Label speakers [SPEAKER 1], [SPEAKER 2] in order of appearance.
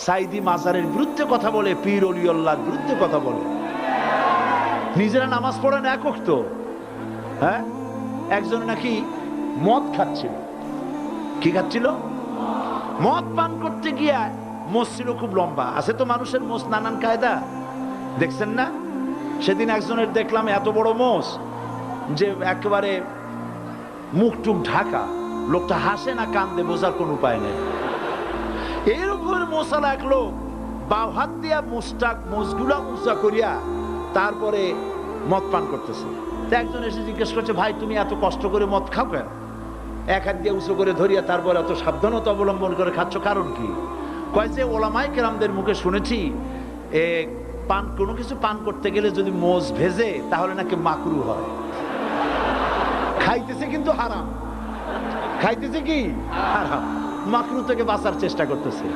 [SPEAKER 1] সাইদি মাজারের বিরুদ্ধে কথা বলে, পীর অলিউল্লাহর বিরুদ্ধে কথা বলে। নিজেরা নামাজ পড়েন এক ওয়াক্ত। হ্যাঁ, একজন নাকি মদ খাচ্ছিল। কি খাচ্ছিল? মদ পান করতে গিয়া মোষ ছিল খুব লম্বা। আছে তো মানুষের মোষ নানান কায়দা, দেখছেন না? সেদিন একজনের দেখলাম এত বড় মোষ যে একেবারে মুখ টুক ঢাকা, লোকটা হাসে না কান্দে বোঝার কোন উপায় নেই। এরকম মোসালা এক লোক বাও হাত দিয়া মোষগুলা উঁচা করিয়া তারপরে মদ পান করতেছে। একজন এসে জিজ্ঞেস করছে, ভাই তুমি এত কষ্ট করে মদ খাও কেন? এক হাত দিয়ে উঁচু করে ধরিয়া তারপরে এত সাবধানতা অবলম্বন করে খাচ্ছ, কারণ কি? কয় যে ওলামায়ে কেরামদের মুখে শুনেছি কোনো কিছু পান করতে গেলে যদি মোষ ভেজে তাহলে নাকি মাকরু হয়। খাইতেছে কিন্তু হারাম, খাইতেছে কি হারাম, মাকরু থেকে বাঁচার চেষ্টা করতেছে।